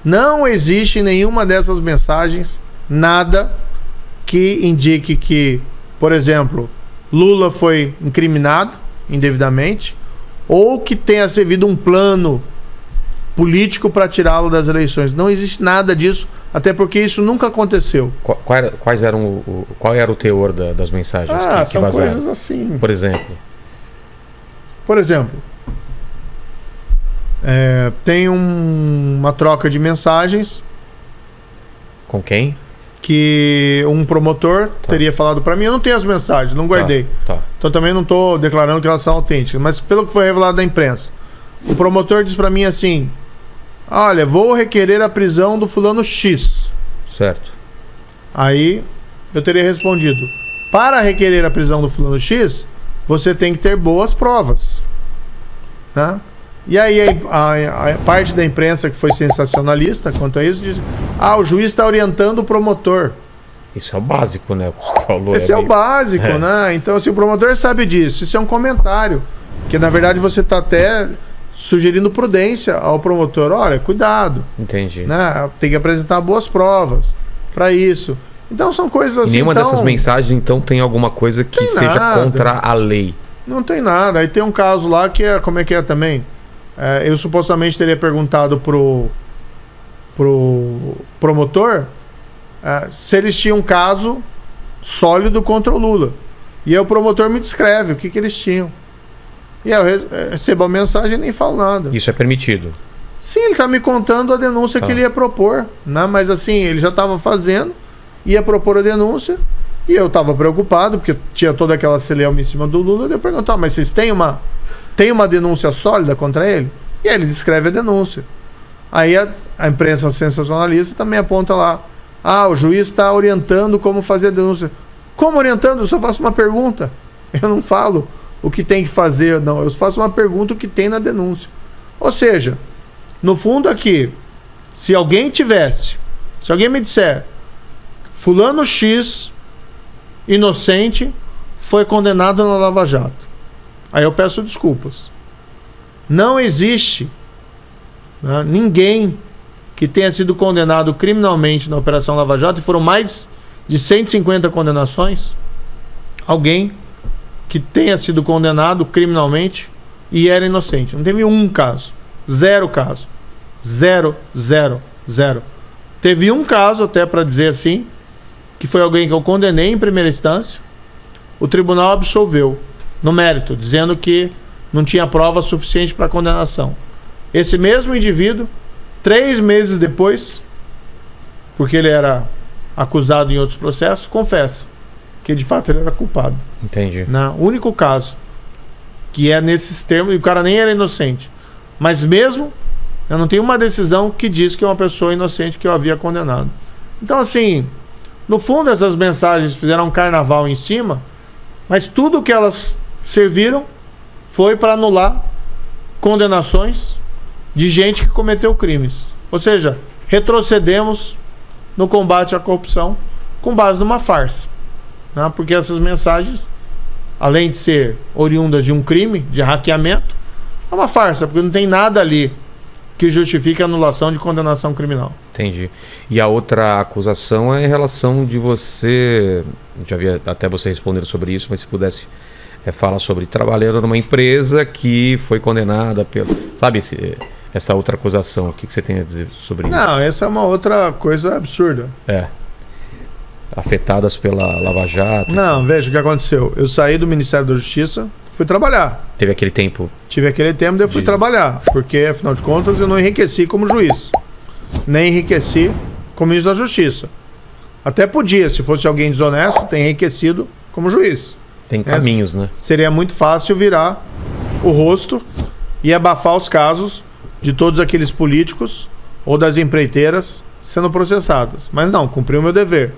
Não existe em nenhuma dessas mensagens nada que indique que, por exemplo, Lula foi incriminado indevidamente ou que tenha servido um plano político para tirá-lo das eleições. Não existe nada disso, até porque isso nunca aconteceu. Qual era o teor das mensagens que são vazaram? Coisas assim. Por exemplo, tem uma troca de mensagens. Com quem? Que um promotor teria falado para mim. Eu não tenho as mensagens, não guardei. Então também não estou declarando que elas são autênticas. Mas pelo que foi revelado na imprensa, o promotor disse para mim assim: olha, vou requerer a prisão do fulano X. Certo. Aí eu teria respondido: para requerer a prisão do fulano X, você tem que ter boas provas. Né? E aí a parte da imprensa que foi sensacionalista quanto a isso diz: o juiz está orientando o promotor. Isso é o básico, né? Que você falou. Esse é o básico, né? Então, se o promotor sabe disso, isso é um comentário. Que na verdade você está até sugerindo prudência ao promotor. Olha, cuidado. Entendi. Né? Tem que apresentar boas provas para isso. Então são coisas assim. Nenhuma dessas mensagens, então, tem alguma coisa que seja contra a lei. Não tem nada. Aí tem um caso lá que é. Como é que é também? Eu supostamente teria perguntado pro promotor se eles tinham um caso sólido contra o Lula. E aí o promotor me descreve o que eles tinham. E aí eu recebo a mensagem e nem falo nada. Isso é permitido? Sim, ele está me contando a denúncia que ele ia propor. Né? Mas assim, ele já estava fazendo, ia propor a denúncia, e eu estava preocupado, porque tinha toda aquela celeuma em cima do Lula, e eu perguntava: mas vocês têm uma denúncia sólida contra ele? E aí ele descreve a denúncia. Aí a imprensa sensacionalista também aponta lá: o juiz está orientando como fazer a denúncia. Como orientando? Eu só faço uma pergunta. Eu não falo o que tem que fazer, não. Eu faço uma pergunta o que tem na denúncia. Ou seja, no fundo aqui, se alguém me disser fulano X, inocente, foi condenado na Lava Jato, aí eu peço desculpas. Não existe ninguém que tenha sido condenado criminalmente na Operação Lava Jato, e foram mais de 150 condenações, alguém que tenha sido condenado criminalmente e era inocente. Não teve um caso. 0 caso. 0, 0, 0. Teve um caso, até para dizer assim, que foi alguém que eu condenei em primeira instância. O tribunal absolveu no mérito, dizendo que não tinha prova suficiente para condenação. Esse mesmo indivíduo, 3 meses depois, porque ele era acusado em outros processos, confessa que de fato ele era culpado. Entendi. O único caso que é nesses termos, e o cara nem era inocente. Mas mesmo, eu não tenho uma decisão que diz que é uma pessoa inocente que eu havia condenado. Então, assim, no fundo, essas mensagens fizeram um carnaval em cima, mas tudo que elas serviram foi para anular condenações de gente que cometeu crimes. Ou seja, retrocedemos no combate à corrupção com base numa farsa. Porque essas mensagens, além de ser oriundas de um crime, de hackeamento, é uma farsa, porque não tem nada ali que justifique a anulação de condenação criminal. Entendi. E a outra acusação é em relação de você, já havia até você respondendo sobre isso, mas se pudesse falar sobre trabalhando numa empresa que foi condenada pelo... Sabe, essa outra acusação, o que você tem a dizer sobre isso? Não, essa é uma outra coisa absurda. Afetadas pela Lava Jato. Não, veja o que aconteceu. Eu saí do Ministério da Justiça, fui trabalhar. Teve aquele tempo? Tive aquele tempo, daí eu fui trabalhar. Porque, afinal de contas, eu não enriqueci como juiz. Nem enriqueci como ministro da Justiça. Até podia, se fosse alguém desonesto, ter enriquecido como juiz. Tem caminhos, né? Seria muito fácil virar o rosto e abafar os casos de todos aqueles políticos ou das empreiteiras sendo processadas. Mas não, cumpri o meu dever.